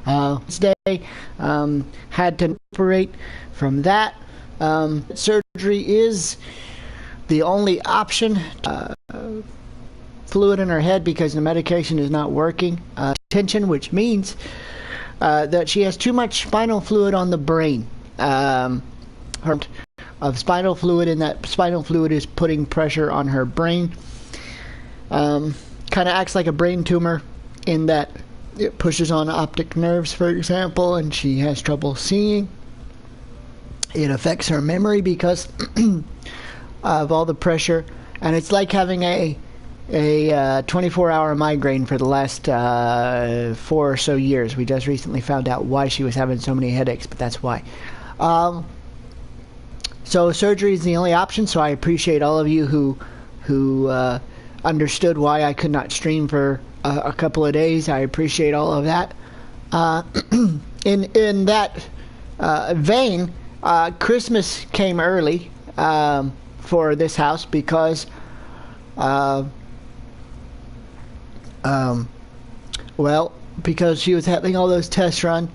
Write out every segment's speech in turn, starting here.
Today, had to operate from that. Surgery is the only option. Fluid in her head because the medication is not working. Tension, which means that she has too much spinal fluid on the brain. Of spinal fluid, and that spinal fluid is putting pressure on her brain. Kind of acts like a brain tumor in that it pushes on optic nerves, for example, and she has trouble seeing. It affects her memory because of all the pressure, and it's like having a 24-hour migraine for the last 4 or so years. We just recently found out why she was having so many headaches, but that's why. So surgery is the only option, so I appreciate all of you who understood why I could not stream for a couple of days. I appreciate all of that. In that vein, Christmas came early for this house because because she was having all those tests run,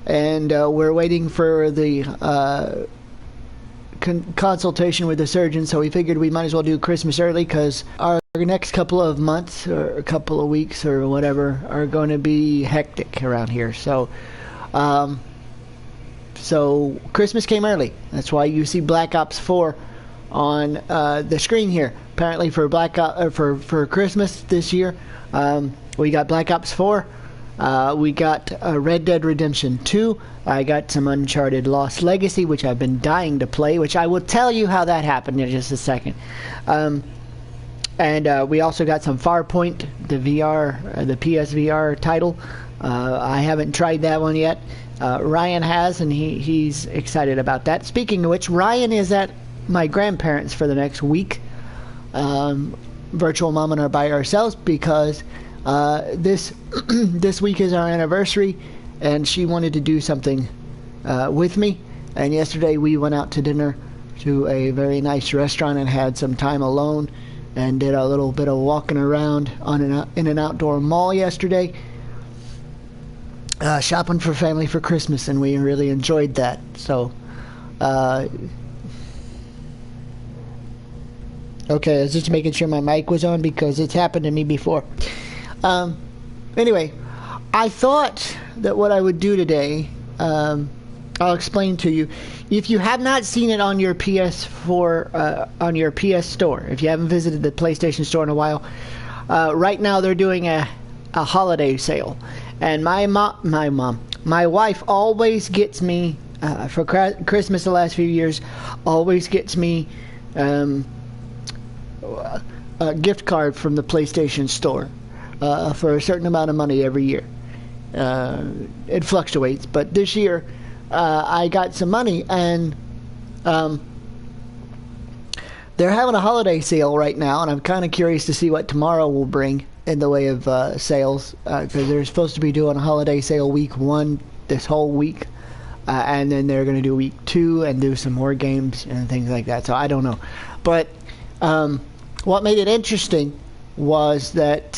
and we're waiting for the consultation with the surgeon, so we figured we might as well do Christmas early because our next couple of months or a couple of weeks or whatever are going to be hectic around here. So Christmas came early. That's why you see Black Ops 4 on the screen here. Apparently for for Christmas this year, we got Black Ops 4. We got Red Dead Redemption 2. I got some Uncharted Lost Legacy, which I've been dying to play, which I will tell you how that happened in just a second. And we also got some Farpoint, the PSVR title. I haven't tried that one yet. Ryan has, and he's excited about that. Speaking of which, Ryan is at my grandparents' for the next week. Virtual Mom and I are by ourselves because this week is our anniversary, and she wanted to do something with me. And yesterday we went out to dinner to a very nice restaurant and had some time alone, and did a little bit of walking around in an outdoor mall yesterday, shopping for family for Christmas, and we really enjoyed that. So okay, I was just making sure my mic was on because it's happened to me before. Anyway, I thought that what I would do today, I'll explain to you. If you have not seen it on your PS4, on your PS Store, if you haven't visited the PlayStation Store in a while, right now they're doing a holiday sale. And my wife always gets me, for Christmas the last few years, always gets me a gift card from the PlayStation Store for a certain amount of money every year. It fluctuates, but this year I got some money, and they're having a holiday sale right now, and I'm kind of curious to see what tomorrow will bring in the way of sales, because they're supposed to be doing a holiday sale week 1 this whole week, and then they're going to do week 2 and do some more games and things like that. So I don't know, but what made it interesting was that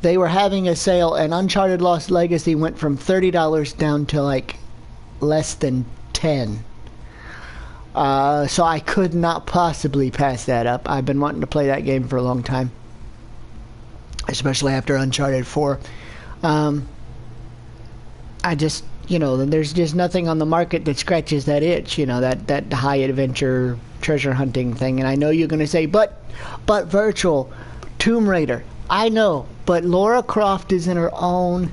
they were having a sale, and Uncharted Lost Legacy went from $30 down to like less than $10. So I could not possibly pass that up. I've been wanting to play that game for a long time, especially after Uncharted 4. I just, there's just nothing on the market that scratches that itch, that high adventure treasure hunting thing. And I know you're going to say, but virtual Tomb Raider. I know, but Lara Croft is in her own...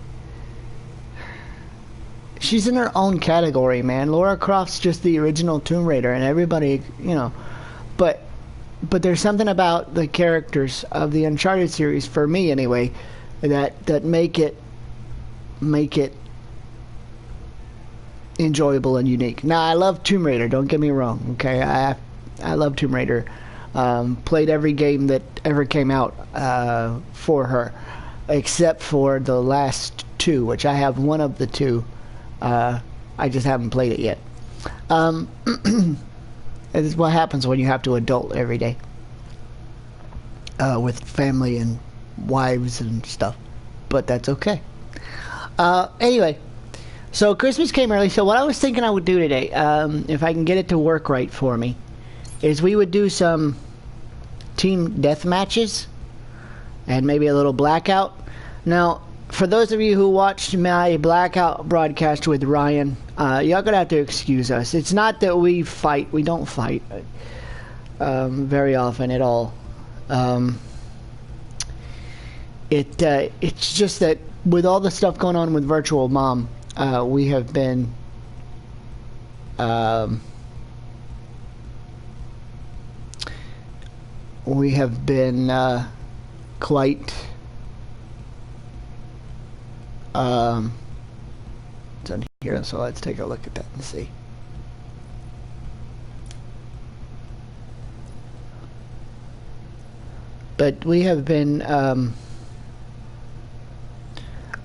She's in her own category, man. Lara Croft's just the original Tomb Raider, and everybody, But there's something about the characters of the Uncharted series, for me anyway, that make it enjoyable and unique. Now, I love Tomb Raider. Don't get me wrong. Okay, I love Tomb Raider. Played every game that ever came out for her, except for the last 2, which I have one of the 2. I just haven't played it yet. It's what happens when you have to adult every day with family and wives and stuff. but that's okay. Anyway, so Christmas came early, so what I was thinking I would do today, if I can get it to work right for me, is we would do some team deathmatches and maybe a little blackout. Now, for those of you who watched my blackout broadcast with Ryan, y'all gonna have to excuse us. It's not that we fight. We don't fight very often at all. It's just that with all the stuff going on with Virtual Mom, we have been quite it's on here, so let's take a look at that and see. But we have been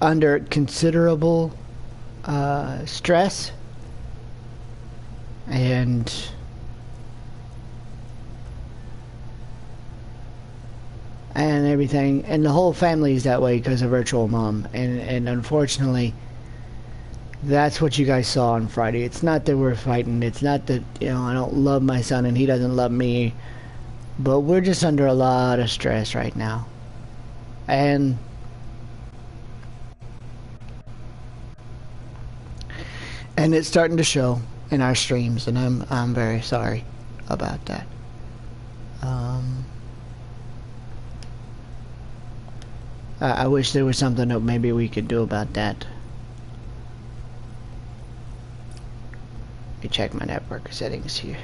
under considerable stress and everything, and the whole family is that way because of Virtual Mom, and unfortunately that's what you guys saw on Friday. It's not that we're fighting, it's not that, you know, I don't love my son and he doesn't love me, but we're just under a lot of stress right now, and it's starting to show in our streams, and I'm very sorry about that. I wish there was something that maybe we could do about that. Let me check my network settings here.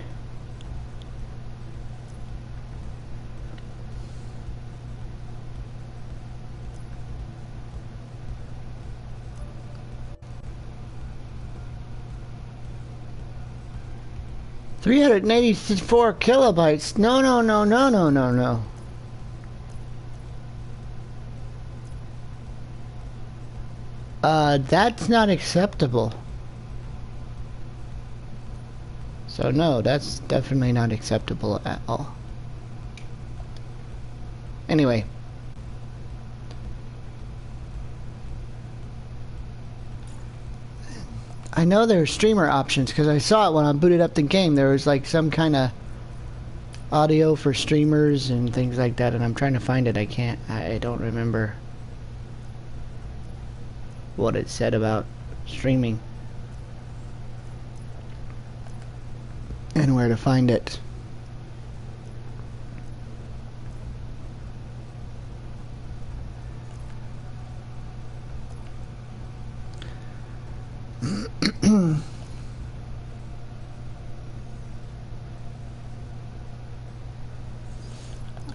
$384 kilobytes. No. That's not acceptable. So no, that's definitely not acceptable at all. Anyway. I know there are streamer options because I saw it when I booted up the game. There was like some kind of audio for streamers and things like that, and I'm trying to find it. I don't remember what it said about streaming and where to find it.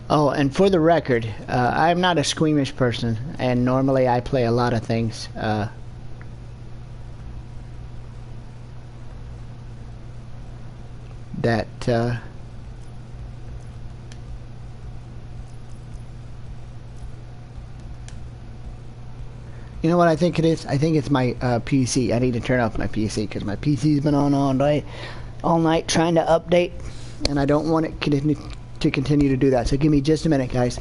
Oh, and for the record, I'm not a squeamish person, and normally I play a lot of things. That you know what I think it is? I think it's my PC. I need to turn off my PC because my PC's been on all night trying to update, and I don't want it to continue to do that. So give me just a minute, guys.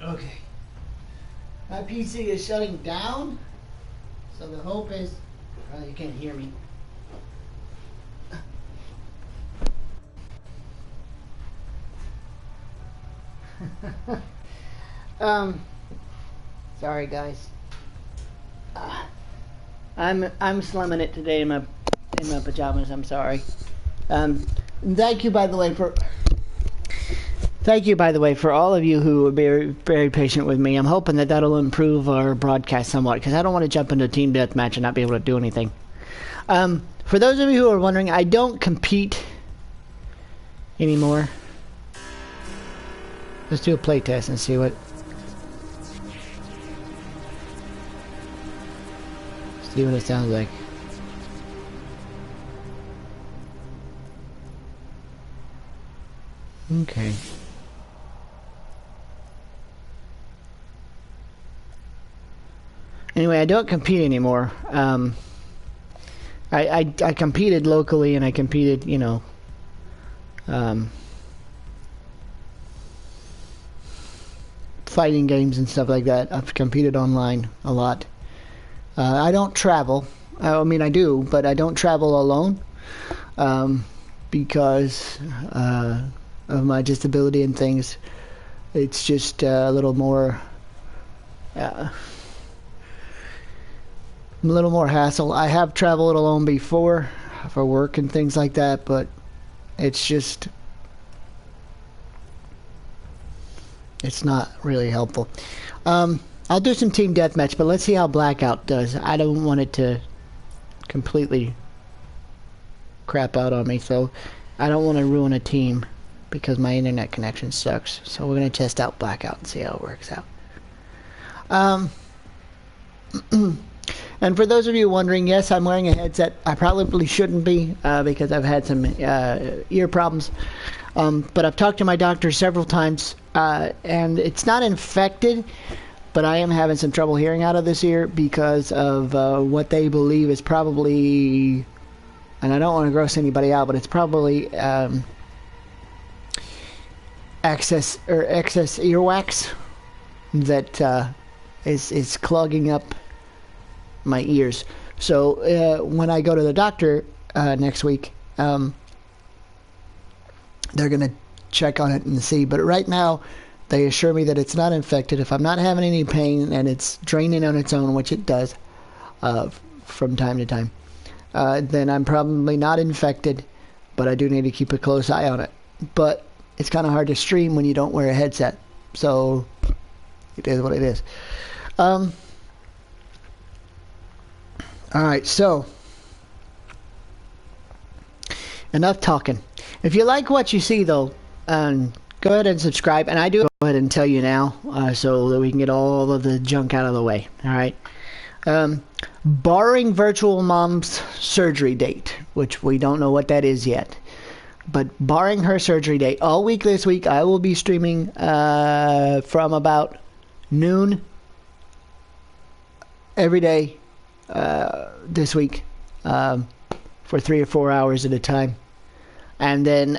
Okay. My PC is shutting down, so the hope is, well, you can't hear me. Sorry guys. I'm slumming it today in my pajamas. I'm sorry. Thank you, by the way, Thank you, by the way, for all of you who were very, very patient with me. I'm hoping that that'll improve our broadcast somewhat, because I don't want to jump into Team Deathmatch and not be able to do anything. For those of you who are wondering, I don't compete anymore. Let's do a play test and see what... See what it sounds like. Okay. Anyway, I don't compete anymore. I competed locally, and I competed, you know, fighting games and stuff like that. I've competed online a lot. I don't travel. I mean, I do, but I don't travel alone because of my disability and things. It's just a little more hassle. I have traveled alone before for work and things like that, but it's just, it's not really helpful. I'll do some team deathmatch, but let's see how blackout does. I don't want it to completely crap out on me, so I don't want to ruin a team because my internet connection sucks. So we're going to test out blackout and see how it works out. And for those of you wondering, yes, I'm wearing a headset. I probably shouldn't be because I've had some ear problems. But I've talked to my doctor several times, and it's not infected, but I am having some trouble hearing out of this ear because of what they believe is probably, and I don't want to gross anybody out, but it's probably excess earwax that is clogging up my ears. So when I go to the doctor next week, they're gonna check on it and see. But right now, they assure me that it's not infected. If I'm not having any pain and it's draining on its own, which it does from time to time, then I'm probably not infected. But I do need to keep a close eye on it. But it's kind of hard to stream when you don't wear a headset. So it is what it is. Alright, so enough talking. If you like what you see, though, go ahead and subscribe. And I do go ahead and tell you now so that we can get all of the junk out of the way. Alright. Barring virtual mom's surgery date, which we don't know what that is yet. But barring her surgery date, all week this week, I will be streaming from about noon every day this week for 3 or 4 hours at a time. And then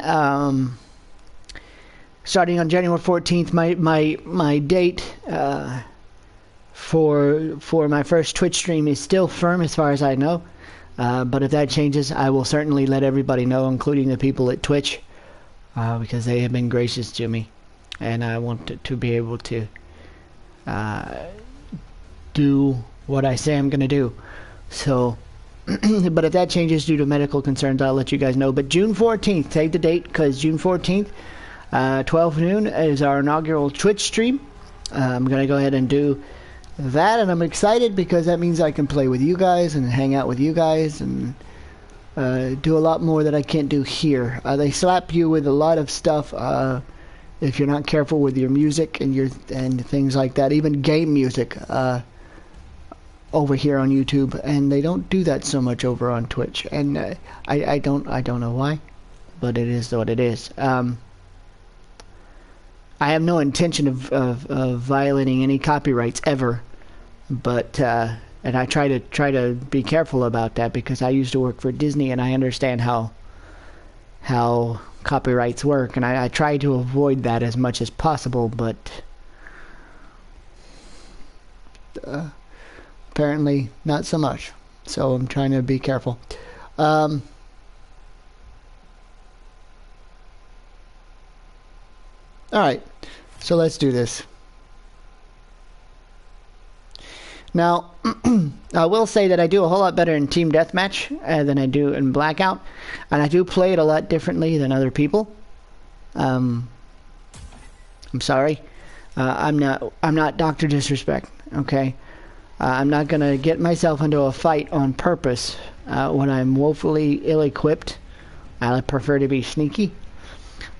starting on January 14th, my date for my first Twitch stream is still firm as far as I know. But if that changes, I will certainly let everybody know, including the people at Twitch, because they have been gracious to me. And I want to be able to do what I say I'm going to do. So, but if that changes due to medical concerns, I'll let you guys know. But June 14th, save the date, because June 14th, 12 noon is our inaugural Twitch stream. I'm going to go ahead and do that, and I'm excited because that means I can play with you guys and hang out with you guys and do a lot more that I can't do here. They slap you with a lot of stuff if you're not careful with your music and things like that, even game music over here on YouTube, and they don't do that so much over on Twitch, and I don't know why, but it is what it is. I have no intention of violating any copyrights ever, but and I try to be careful about that because I used to work for Disney and I understand how copyrights work, and I try to avoid that as much as possible, but apparently not so much. So I'm trying to be careful. Alright, so let's do this. Now, I will say that I do a whole lot better in Team Deathmatch than I do in Blackout, and I do play it a lot differently than other people. I'm sorry. I'm not Dr. Disrespect, okay? I'm not going to get myself into a fight on purpose when I'm woefully ill-equipped. I prefer to be sneaky.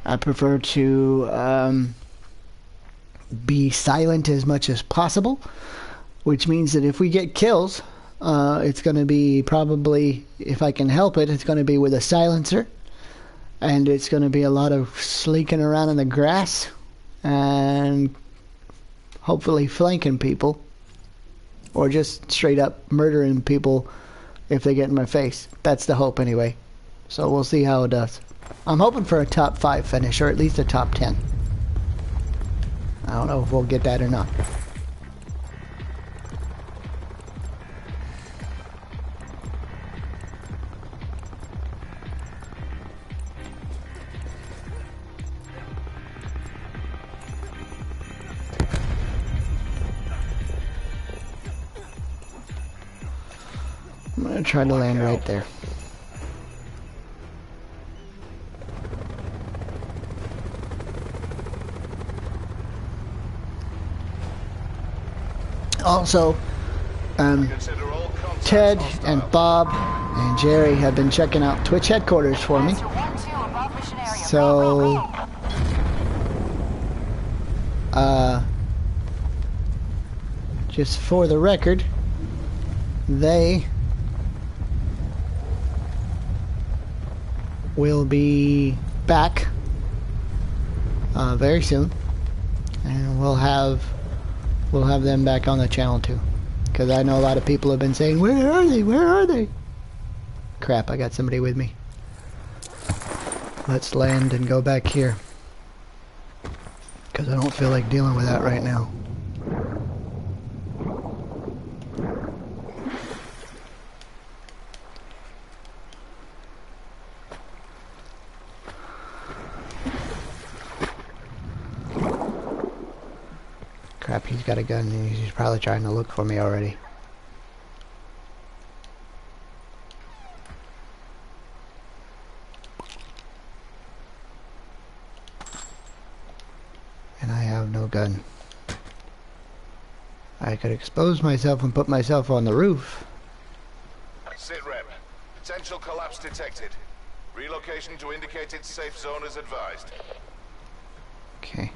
I prefer to be silent as much as possible, which means that if we get kills, it's going to be probably, if I can help it, it's going to be with a silencer, and it's going to be a lot of slinking around in the grass and hopefully flanking people, or just straight up murdering people if they get in my face. That's the hope anyway. So we'll see how it does. I'm hoping for a top 5 finish, or at least a top 10. I don't know if we'll get that or not. I'm going to try to land right there. Also, Ted and Bob and Jerry have been checking out Twitch headquarters for me. So, just for the record, they will be back very soon, and we'll have them back on the channel too, because I know a lot of people have been saying, where are they, where are they? Crap, I got somebody with me. Let's land and go back here, because I don't feel like dealing with that right now. Crap, he's got a gun and he's probably trying to look for me already. And I have no gun. I could expose myself and put myself on the roof. Sit rep. Potential collapse detected. Relocation to indicated safe zone is advised. Okay.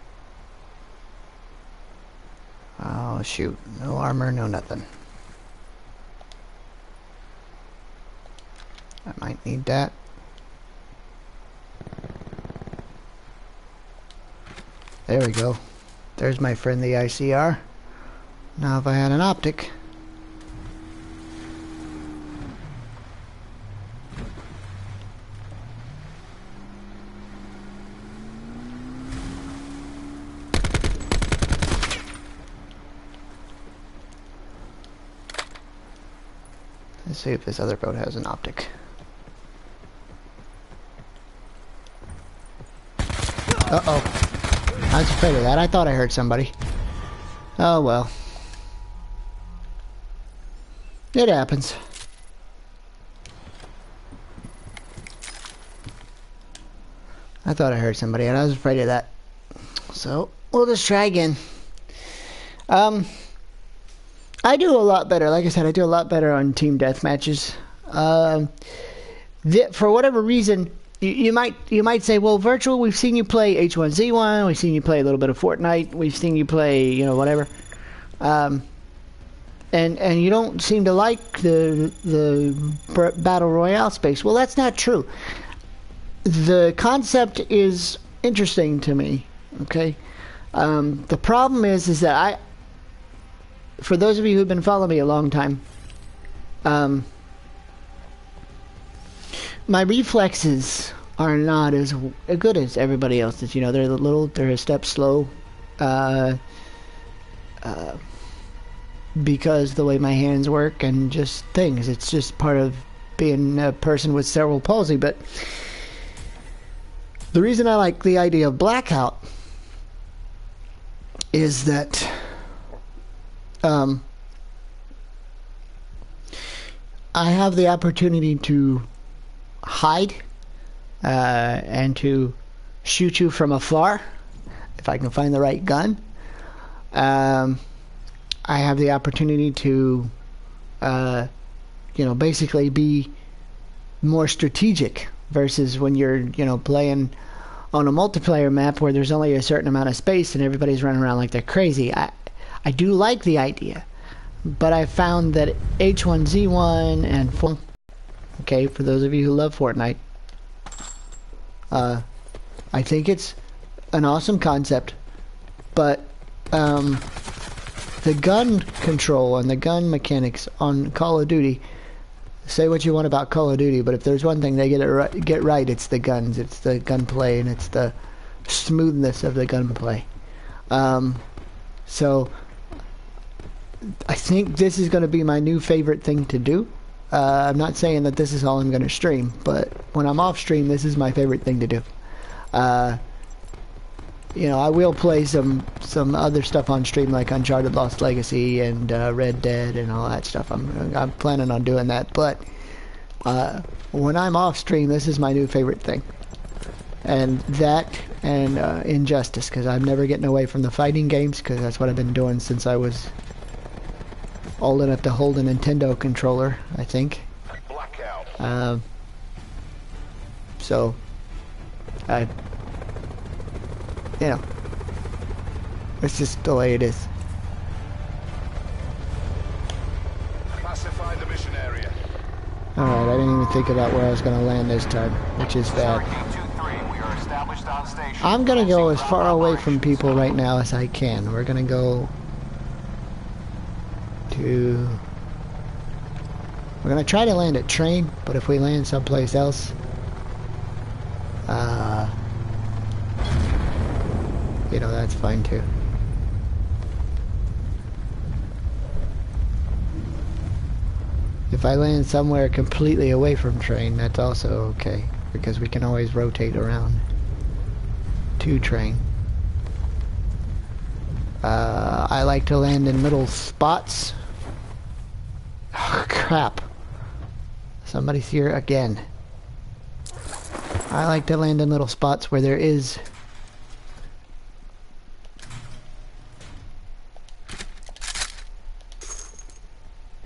Oh shoot, no armor, no nothing. I might need that. There we go. There's my friend the ICR. Now if I had an optic. Let's see if this other boat has an optic. Uh-oh. I was afraid of that. I thought I heard somebody. Oh well. It happens. I thought I heard somebody and I was afraid of that. So, we'll just try again. I do a lot better. Like I said, I do a lot better on team deathmatches. For whatever reason, you might say, well, Virtual, we've seen you play H1Z1, we've seen you play a little bit of Fortnite, we've seen you play, you know, whatever. And you don't seem to like the Battle Royale space. Well, that's not true. The concept is interesting to me, okay? The problem is that for those of you who've been following me a long time, my reflexes are not as good as everybody else's. You know, they're a step slow, because the way my hands work and just things. It's just part of being a person with cerebral palsy. But the reason I like the idea of blackout is that I have the opportunity to hide and to shoot you from afar. if I can find the right gun, I have the opportunity to, basically be more strategic versus when you're, playing on a multiplayer map where there's only a certain amount of space and everybody's running around like they're crazy. I do like the idea, but I found that H1Z1 and okay, for those of you who love Fortnite, I think it's an awesome concept, but the gun control and the gun mechanics on Call of Duty, say what you want about Call of Duty, but if there's one thing they get right, it's the guns, it's the gunplay, and it's the smoothness of the gunplay. So I think this is going to be my new favorite thing to do. I'm not saying that this is all I'm going to stream, but when I'm off stream, this is my favorite thing to do. I will play some other stuff on stream, like Uncharted Lost Legacy and Red Dead and all that stuff. I'm planning on doing that, but when I'm off stream, this is my new favorite thing. And that and Injustice, because I'm never getting away from the fighting games, because that's what I've been doing since I was old enough to hold a Nintendo controller, I think. Blackout. So it's just the way it is. Classify the mission area. Alright, I didn't even think about where I was going to land this time, which is bad. I'm going to go as far away from people right now as I can. We're going to go to... We're going to try to land at train, but if we land someplace else, that's fine too. If I land somewhere completely away from train, that's also okay, because we can always rotate around to train. I like to land in middle spots. Oh, crap. Somebody's here again. I like to land in little spots where there is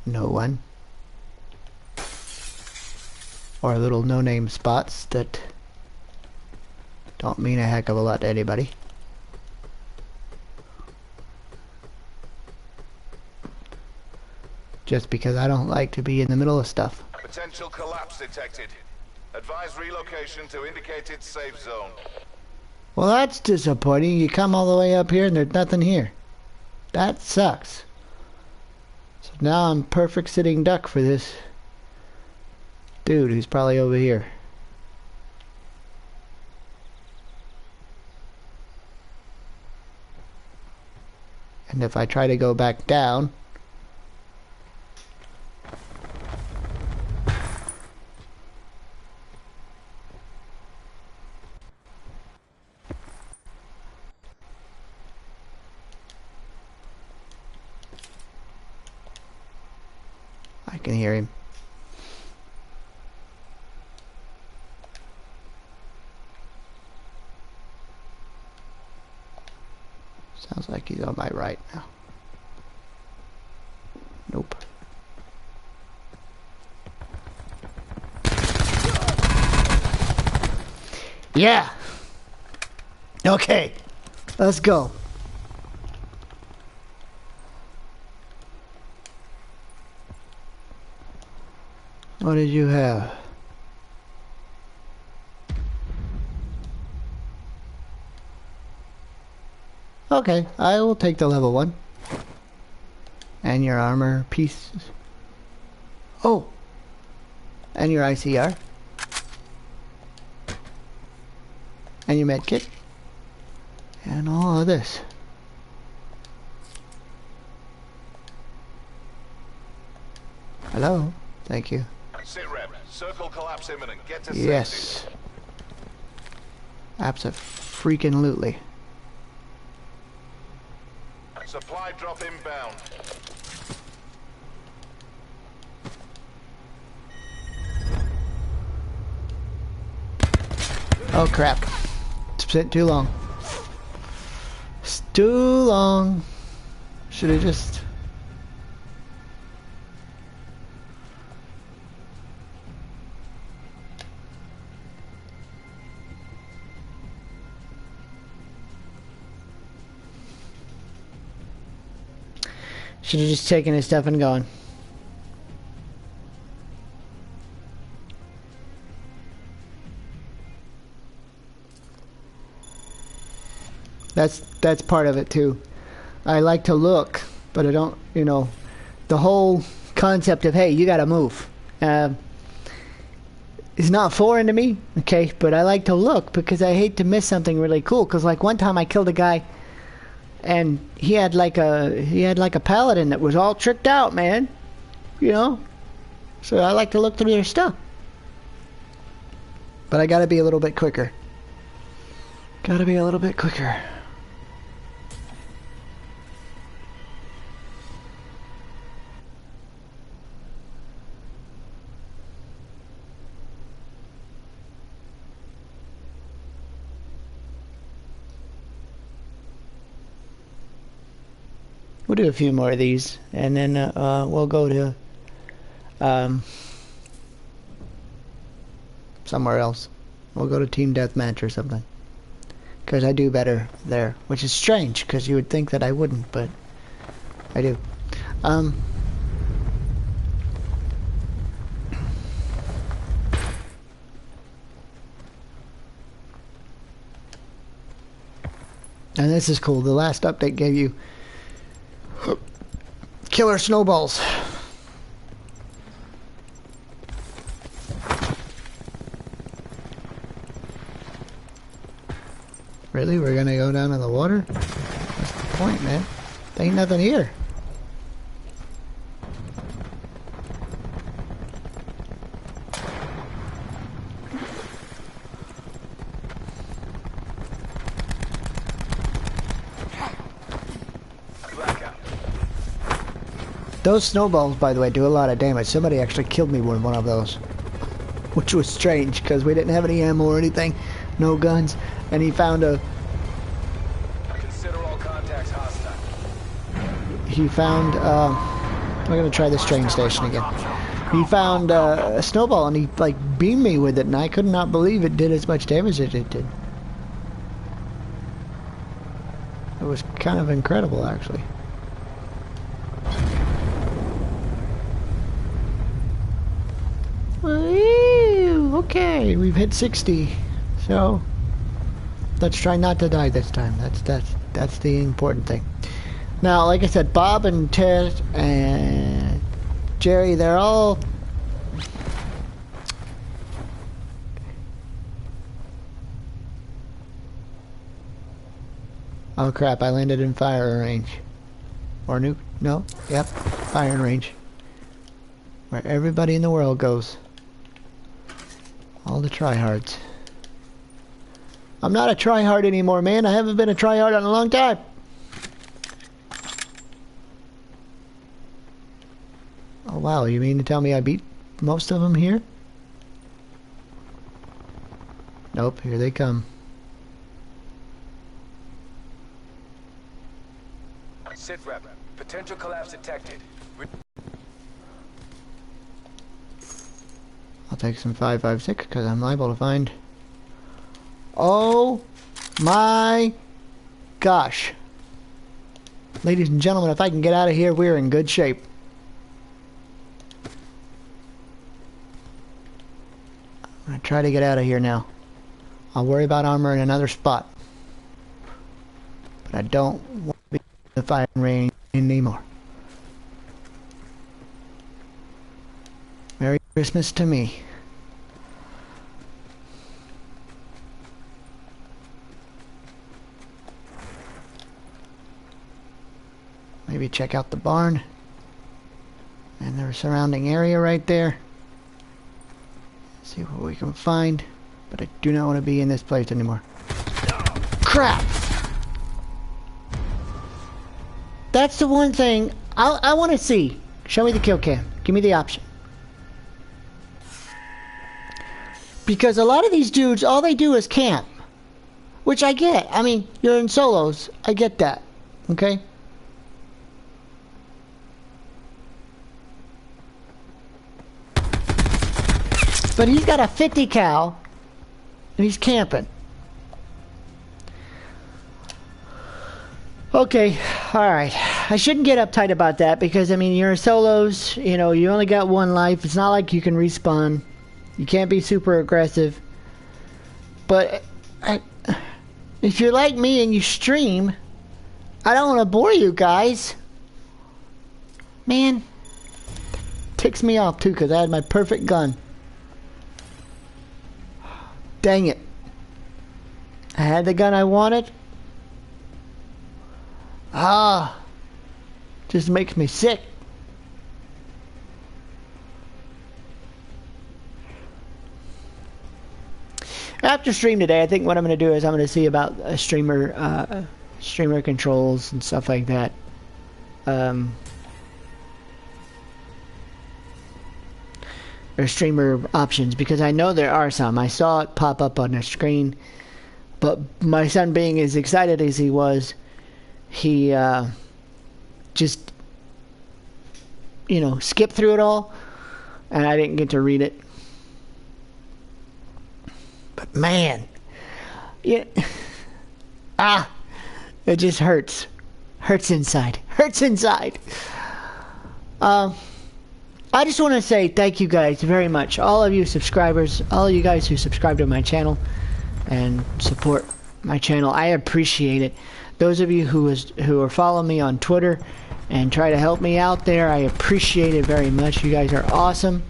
no one, or little no-name spots that don't mean a heck of a lot to anybody. Just because I don't like to be in the middle of stuff. Potential collapse detected. Advise relocation to indicated safe zone. Well, that's disappointing. You come all the way up here and there's nothing here. That sucks. So now I'm perfect sitting duck for this dude who's probably over here. And if I try to go back down, I can hear him. Sounds like he's on my right now. Nope. Yeah! Okay. Let's go. What did you have? Okay, I will take the level 1. And your armor piece. Oh! And your ICR. And your medkit. And all of this. Hello? Thank you. Sit rep. Circle collapse imminent. Get to yes. safety. Abso-freaking-lutely. Supply drop inbound. Oh crap. It's been too long. Too long. Should have just... Should have just taken his stuff and gone. That's part of it too. I like to look, but I don't, you know, the whole concept of, hey, you gotta move, is not foreign to me, okay? But I like to look because I hate to miss something really cool. Because like one time I killed a guy, and he had like a paladin that was all tricked out, man. You know, so I like to look through their stuff. But I gotta be a little bit quicker. Gotta be a little bit quicker. We'll do a few more of these, and then we'll go to somewhere else. We'll go to Team Deathmatch or something. Because I do better there. Which is strange, because you would think that I wouldn't, but I do. And this is cool. The last update gave you killer snowballs. Really? We're gonna go down in the water? What's the point, man? There ain't nothing here. Blackout. Those snowballs, by the way, do a lot of damage. Somebody actually killed me with one of those. Which was strange, because we didn't have any ammo or anything. No guns. And he found a... Consider all contacts hostile. He found... I'm going to try this train station again. He found a snowball, and he, like, beamed me with it, and I could not believe it did as much damage as it did. It was kind of incredible, actually. Okay, we've hit 60, so let's try not to die this time. That's the important thing. Now, like I said, Bob and Ted and Jerry, they're all... Oh crap, I landed in fire range. Or nuke? No? Yep, fire range. Where everybody in the world goes. All the tryhards. I'm not a tryhard anymore, man. I haven't been a tryhard in a long time. Oh wow, you mean to tell me I beat most of them here? Nope, here they come. Sit rep. Potential collapse detected. I'll take some 5.56 because I'm liable to find... Oh my gosh. Ladies and gentlemen, if I can get out of here, we're in good shape. I'm going to try to get out of here now. I'll worry about armor in another spot. But I don't want to be in the firing range anymore. Merry Christmas to me. Maybe check out the barn and the surrounding area right there. See what we can find. But I do not want to be in this place anymore. Crap! That's the one thing I want to see. Show me the kill cam. Give me the option. Because a lot of these dudes, all they do is camp. Which I get. I mean, you're in solos. I get that. Okay? But he's got a 50 cal and he's camping. Okay, alright. I shouldn't get uptight about that because, I mean, you're solos, you know, you only got one life. It's not like you can respawn. You can't be super aggressive. But if you're like me and you stream, I don't want to bore you guys. Man, ticks me off too because I had my perfect gun. Dang it. I had the gun I wanted. Ah, just makes me sick. After stream today, I think what I'm going to do is I'm going to see about a streamer controls and stuff like that. Or streamer options, because I know there are some. I saw it pop up on the screen, but my son, being as excited as he was, he just, you know, skipped through it all, and I didn't get to read it. But man, yeah, it just hurts inside, I just want to say thank you guys very much, all of you subscribers, all of you guys who subscribe to my channel and support my channel. I appreciate it. Those of you who are following me on Twitter and try to help me out there, I appreciate it very much. You guys are awesome.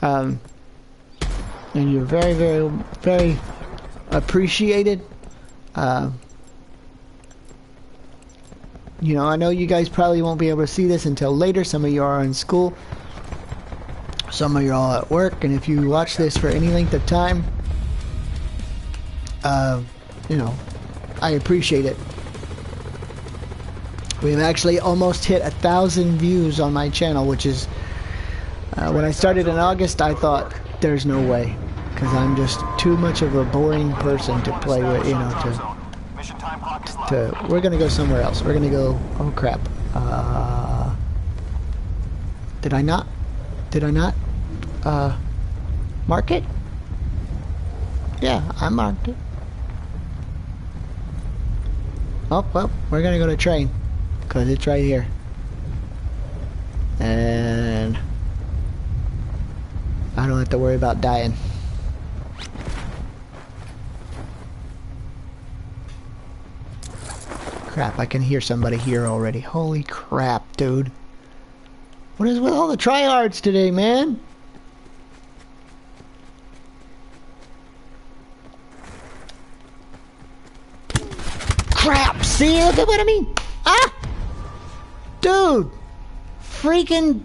And you're very, very, very appreciated. You know, I know you guys probably won't be able to see this until later. Some of you are in school. Some of you are all at work. And if you watch this for any length of time, you know, I appreciate it. We've actually almost hit 1,000 views on my channel, which is, when I started in August, I thought, there's no way. Because I'm just too much of a boring person to play with, you know, we're gonna go somewhere else. We're gonna go, oh crap. Did I not mark it? Yeah, I marked it. Oh, well, we're gonna go to train, because it's right here. And I don't have to worry about dying. Crap, I can hear somebody here already. Holy crap, dude. What is with all the tryhards today, man? Crap, see, look at what I mean? Ah! Dude! Freaking...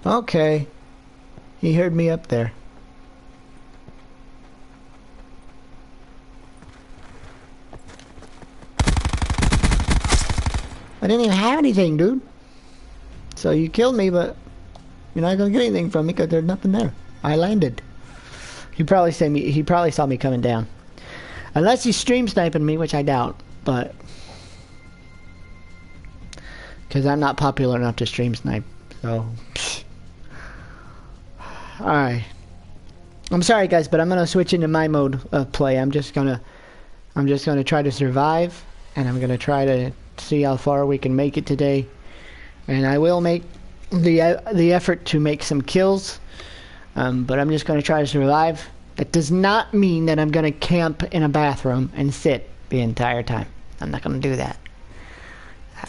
Okay. He heard me up there. I didn't even have anything, dude. So you killed me, but you're not gonna get anything from me because there's nothing there. I landed. He probably saw me coming down. Unless he's stream sniping me, which I doubt, but because I'm not popular enough to stream snipe. So alright. I'm sorry guys, but I'm gonna switch into my mode of play. I'm just gonna try to survive, and I'm gonna try to see how far we can make it today, and I will make the effort to make some kills, but I'm just going to try to survive. That does not mean that I'm going to camp in a bathroom and sit the entire time. I'm not going to do that.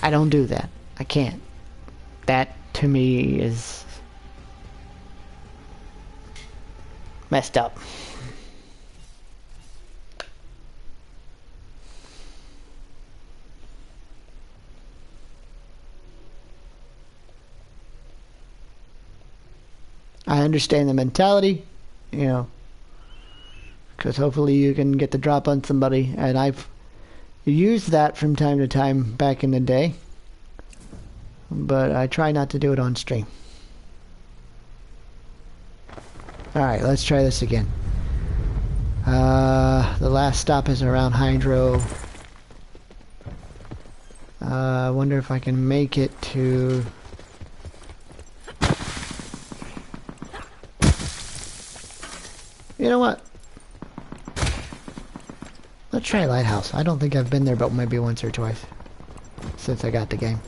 I don't do that. I can't. That to me is messed up. I understand the mentality, you know, because hopefully you can get the drop on somebody, and I've used that from time to time back in the day, but I try not to do it on stream. Alright, let's try this again. The last stop is around Hydro. I wonder if I can make it to... You know what? Let's try Lighthouse. I don't think I've been there but maybe once or twice since I got the game.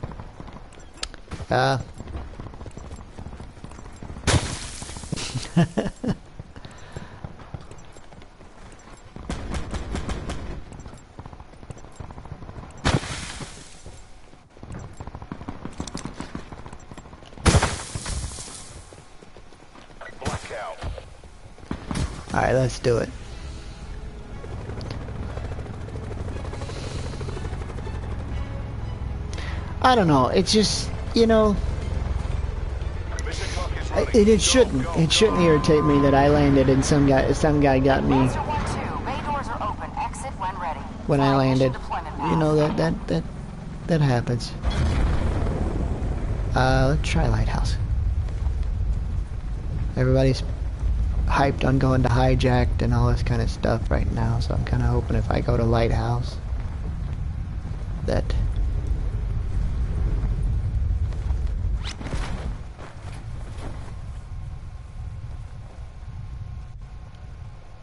Blackout. Alright, let's do it. I don't know, it's just, you know, Mission clock is running. it shouldn't. It shouldn't irritate me that I landed and some guy got me Master 1-2, bay doors are open. Exit when ready. when I Flying mission landed. deployment You know, path. that happens. Let's try Lighthouse. Everybody's hyped on going to Hijacked and all this kind of stuff right now, so I'm kind of hoping if I go to Lighthouse that...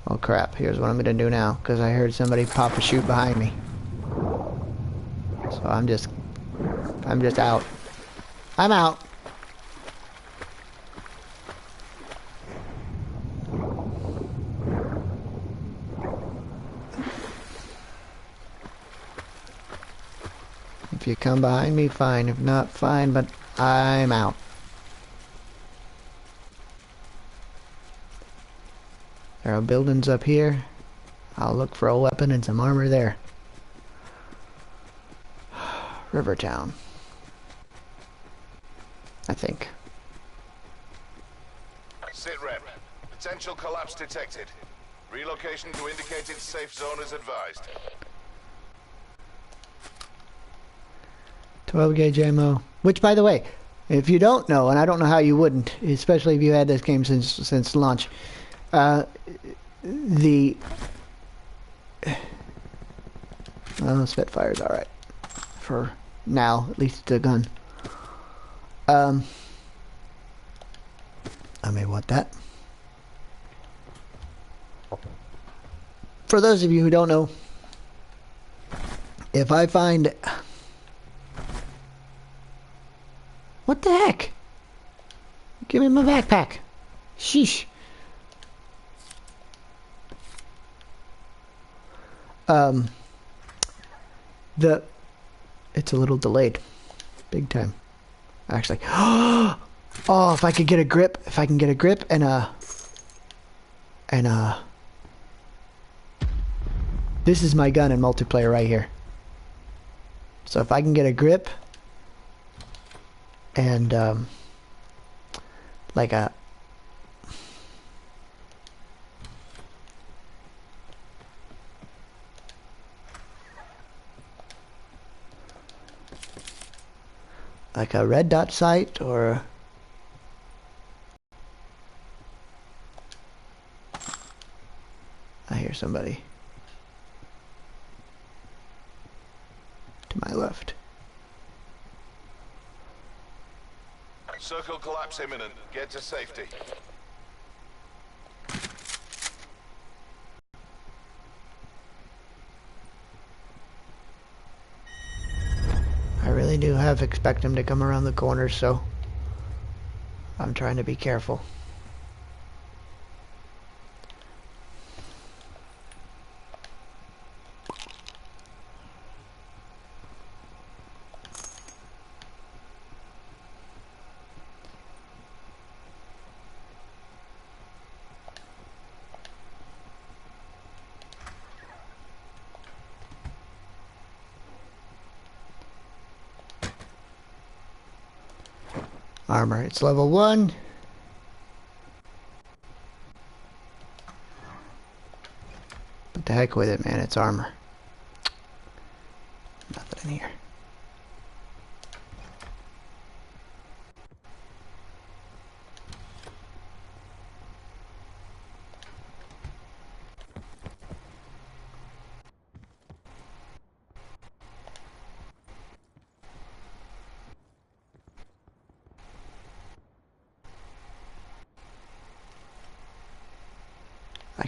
Oh crap, here's what I'm gonna do now, because I heard somebody pop a chute behind me. So I'm just out. I'm out. If you come behind me, fine. If not, fine, but I'm out. There are buildings up here. I'll look for a weapon and some armor there. Rivertown. I think. Sit rep. Potential collapse detected. Relocation to indicated safe zone is advised. 12 gauge ammo. Which, by the way, if you don't know, and I don't know how you wouldn't, especially if you had this game since launch, Spitfire's alright. For now, at least it's a gun. I may want that. For those of you who don't know, if I find... What the heck? Give me my backpack. Sheesh. It's a little delayed. Big time. Actually. Oh, if I could get a grip. If I can get a grip and this is my gun in multiplayer right here. So if I can get a grip and like a red dot sight or I hear somebody to my left. Circle collapse imminent. Get to safety. I really do expect him to come around the corner, so I'm trying to be careful. Armor, it's level 1. But the heck with it, man, it's armor. Nothing in here.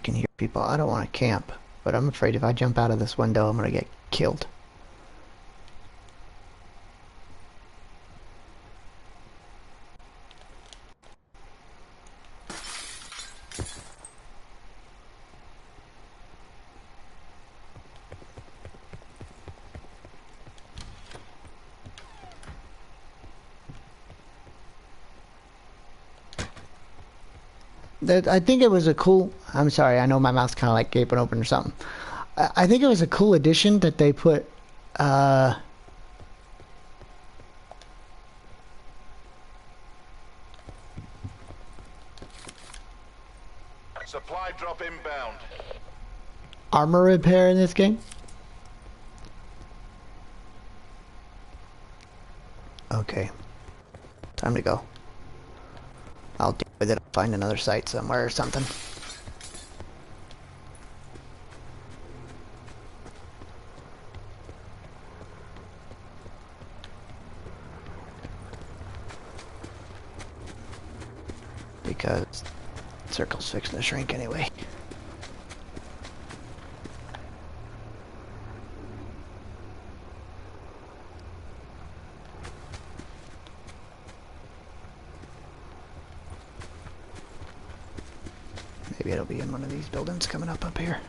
can hear people. I don't want to camp, but I'm afraid if I jump out of this window, I'm going to get killed. I think it was a cool... I'm sorry, I know my mouth's kind of like gaping open or something. I think it was a cool addition that they put... Supply drop inbound. armor repair in this game. Okay. Time to go. I'll deal with it. I'll find another site somewhere or something. Because circle's fixing to shrink anyway. Maybe it'll be in one of these buildings coming up here.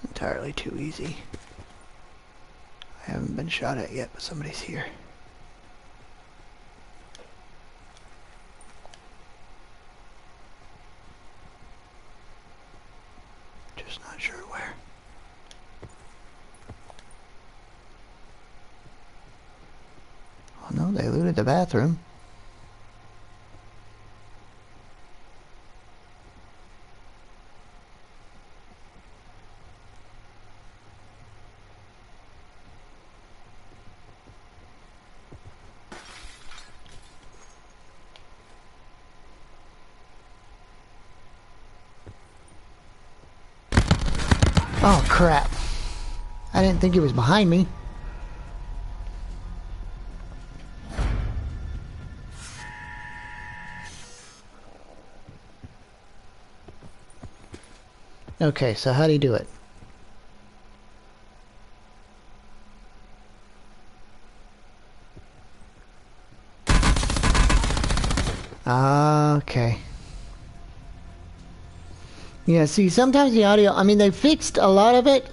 Entirely too easy. I haven't been shot at yet, but somebody's here. Just not sure where. Oh no, they looted the bathroom. Oh crap. I didn't think he was behind me. Okay, so how do you do it? Okay. Yeah, see, sometimes the audio, I mean, they fixed a lot of it.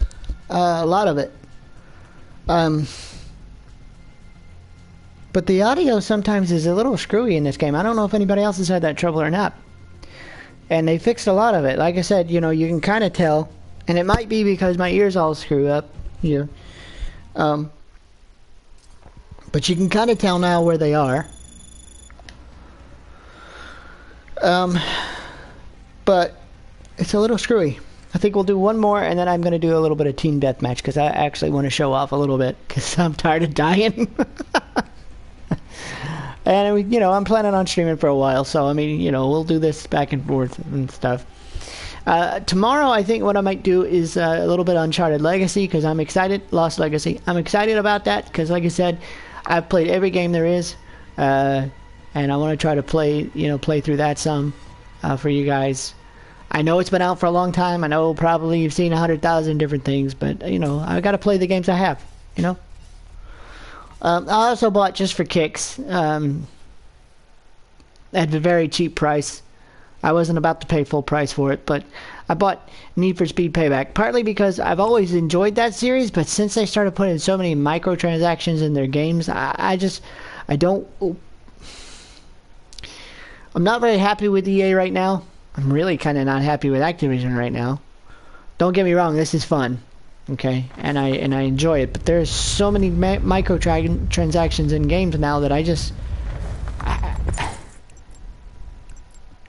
But the audio sometimes is a little screwy in this game. I don't know if anybody else has had that trouble or not. And they fixed a lot of it. Like I said, you know, you can kind of tell. And it might be because my ears all screw up. Yeah. But you can kind of tell now where they are. But it's a little screwy. I think we'll do one more, and then I'm going to do a little bit of team deathmatch, because I actually want to show off a little bit, because I'm tired of dying. And, you know, I'm planning on streaming for a while, so, I mean, you know, we'll do this back and forth and stuff. Tomorrow, I think what I might do is a little bit Uncharted Legacy, because I'm excited. Lost Legacy. I'm excited about that, because, like I said, I've played every game there is, and I want to try to play through that some for you guys. I know it's been out for a long time. I know probably you've seen 100,000 different things, but, you know, I got to play the games I have, you know. I also bought, just for kicks, at a very cheap price. I wasn't about to pay full price for it, but I bought Need for Speed Payback, partly because I've always enjoyed that series, but since they started putting so many microtransactions in their games, I'm not very happy with EA right now. I'm really kind of not happy with Activision right now. Don't get me wrong, this is fun, okay, and I enjoy it. But there's so many microtransactions in games now that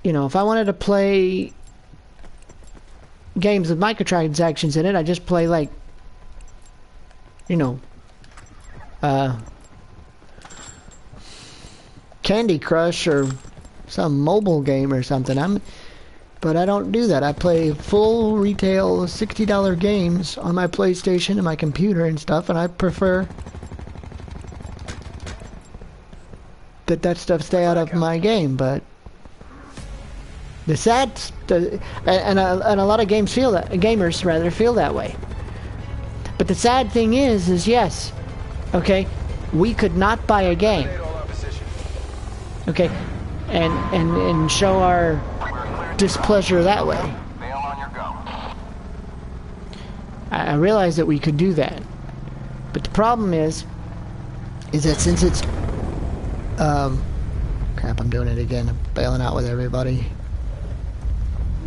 you know, if I wanted to play games with microtransactions in it. I just play like, you know, Candy Crush or some mobile game or something. But I don't do that. I play full retail $60 games on my PlayStation and my computer and stuff, and I prefer that stuff stay out of my game. But and a lot of gamers rather feel that way. But the sad thing is yes, okay, we could not buy a game, okay, and show our displeasure that way. I realize that we could do that, but the problem is that since it's crap, I'm doing it again. I'm bailing out with everybody.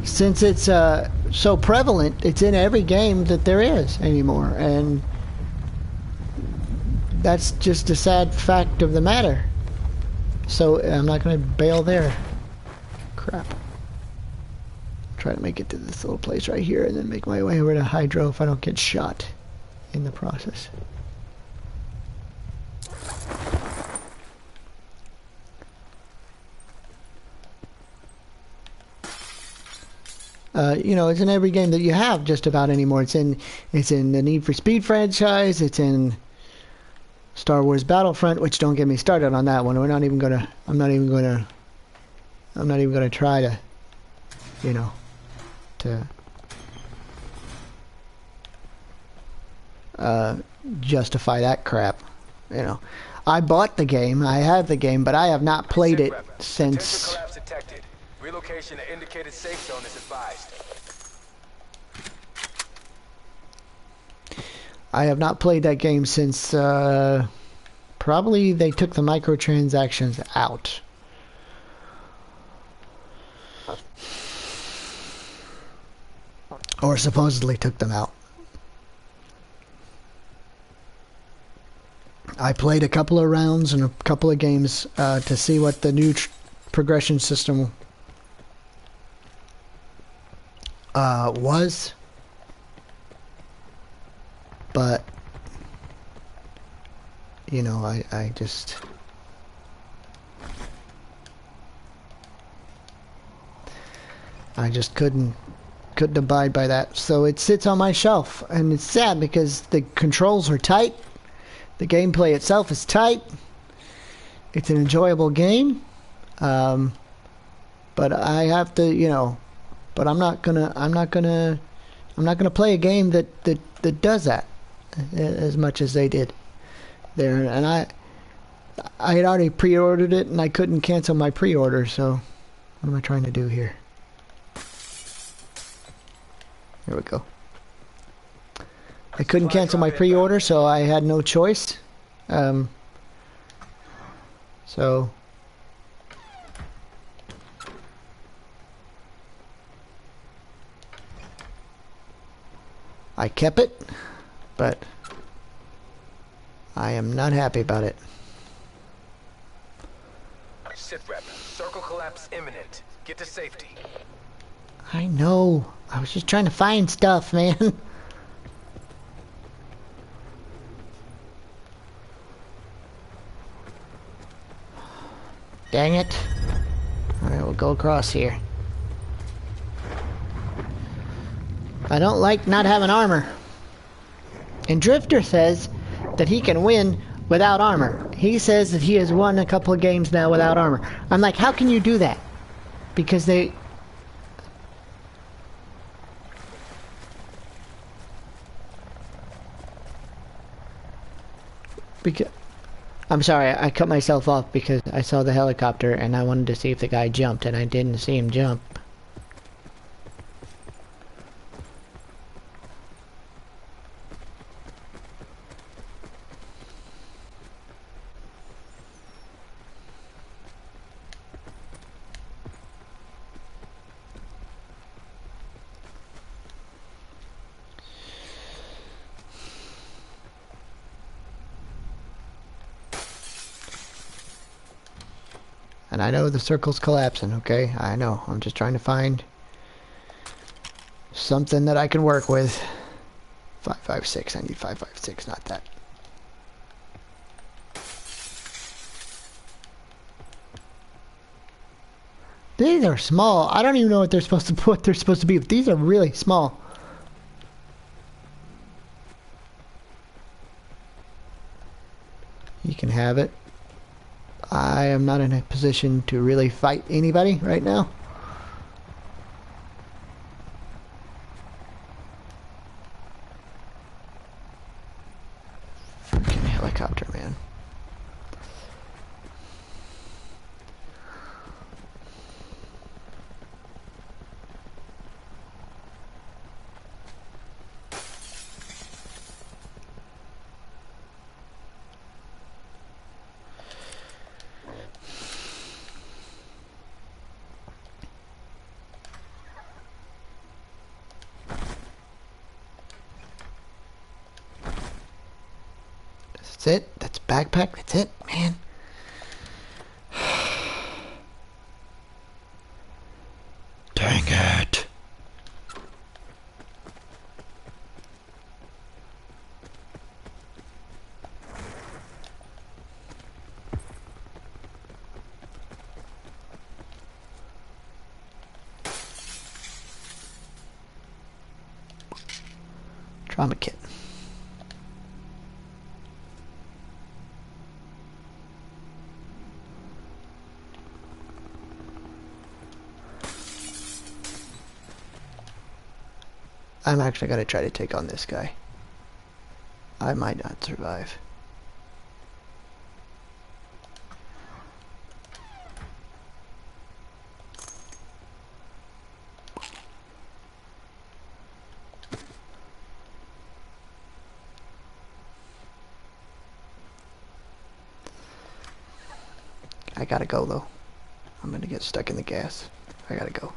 Since it's so prevalent, it's in every game that there is anymore, and that's just a sad fact of the matter. So I'm not going to bail there. Crap. Try to make it to this little place right here and then make my way over to Hydro if I don't get shot in the process. You know, it's in every game that you have just about anymore. It's in the Need for Speed franchise. It's in Star Wars Battlefront, which don't get me started on that one. I'm not even gonna try to, you know, justify that crap. You know, I bought the game. I have the game, but I have not played it since. Relocation to indicated safe zone is advised. I have not played that game since probably they took the microtransactions out. Or supposedly took them out. I played a couple of rounds and a couple of games to see what the new progression system was, but you know, I just couldn't abide by that, so it sits on my shelf, and it's sad because the controls are tight, the gameplay itself is tight, it's an enjoyable game, but I have to, you know. But I'm not gonna play a game that does that as much as they did there. And I had already pre-ordered it, and I couldn't cancel my pre-order. So what am I trying to do here? There we go. I couldn't cancel my pre-order, so I had no choice. So. I kept it, but I am not happy about it. Sit rep. Circle collapse imminent. Get to safety. I know. I was just trying to find stuff, man. Dang it. Alright, we'll go across here. I don't like not having armor. And Drifter says that he can win without armor. He says that he has won a couple of games now without armor. I'm like, how can you do that? Because I'm sorry, I cut myself off because I saw the helicopter and I wanted to see if the guy jumped, and I didn't see him jump. And I know the circle's collapsing, okay? I know. I'm just trying to find something that I can work with. 556. I need 556, not that. These are small. I don't even know what they're supposed to be. These are really small. You can have it. I am not in a position to really fight anybody right now. Freaking helicopter, man. That's it? That's backpack? That's it, man. Dang it. Trauma kit. I'm actually going to try to take on this guy. I might not survive. I gotta go though. I'm gonna get stuck in the gas. I gotta go.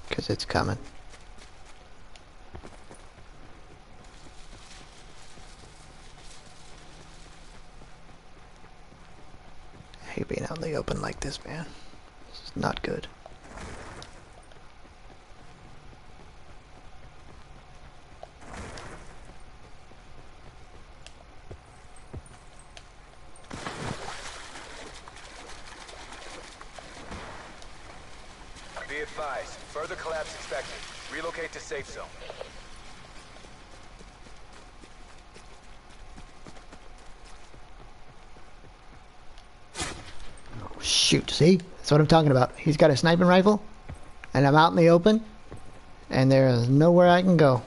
Because it's coming. I hate being out in the open like this, man. This is not good. Be advised, further collapse expected. Relocate to safe zone. Shoot, see? That's what I'm talking about. He's got a sniping rifle, and I'm out in the open, and there is nowhere I can go.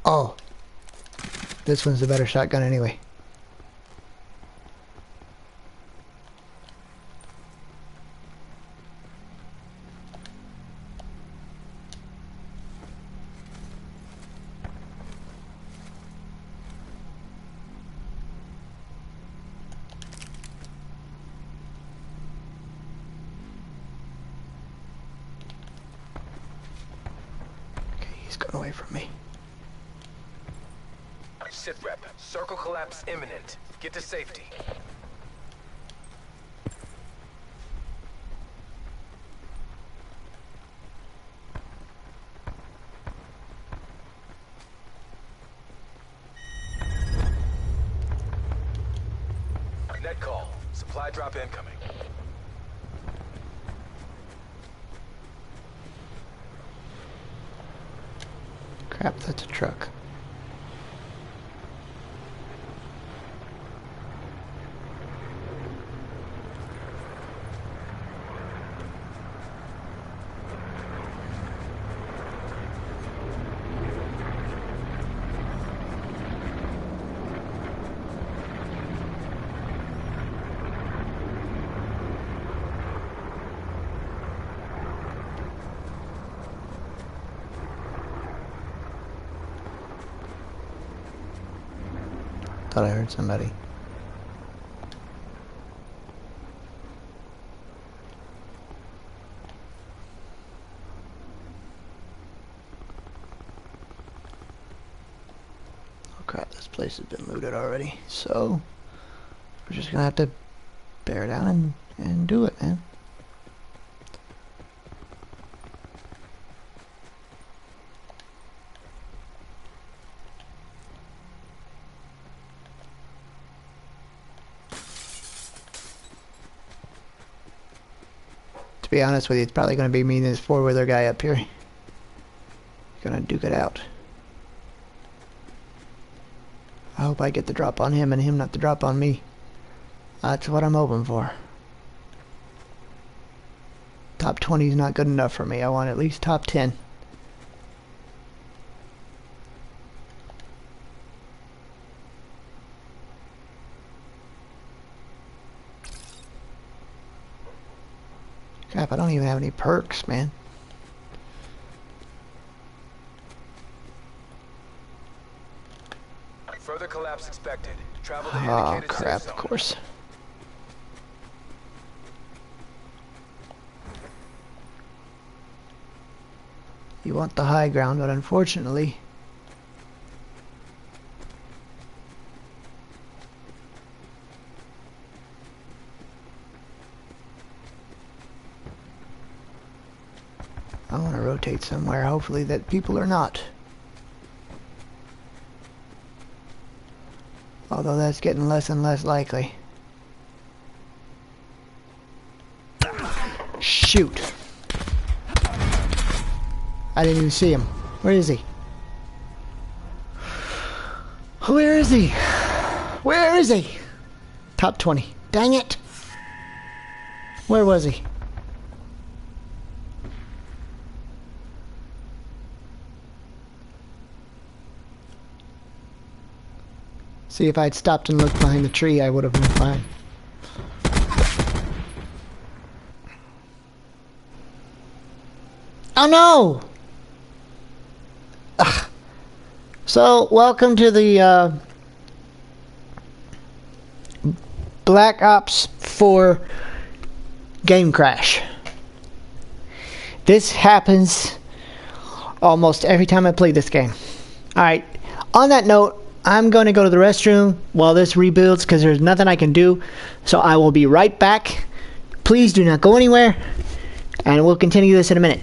Oh, this one's a better shotgun anyway. Okay, he's going away from me. Sit rep. Circle collapse imminent. Get to safety. Net call. Supply Supply drop incoming. Crap, that's a truck. Thought I heard somebody. Oh crap, this place has been looted already. So, we're just gonna have to bear down and do it, man. To be honest with you, it's probably going to be me and this four-wheeler guy up here. Gonna duke it out. I hope I get the drop on him and him not the drop on me. That's what I'm hoping for. Top 20 is not good enough for me. I want at least top 10. Crap, I don't even have any perks, man. Further collapse expected. Travel to Oh indicated crap, safe of zone. course. You want the high ground, but unfortunately... I want to rotate somewhere, hopefully that people are not. Although that's getting less and less likely. Shoot! I didn't even see him. Where is he? Where is he? Where is he? Top 20. Dang it! Where was he? See, if I'd stopped and looked behind the tree, I would have been fine. Oh no! Ugh. So, welcome to the Black Ops 4 game crash. This happens almost every time I play this game. Alright, on that note, I'm going to go to the restroom while this rebuilds because there's nothing I can do. So I will be right back. Please do not go anywhere. And we'll continue this in a minute.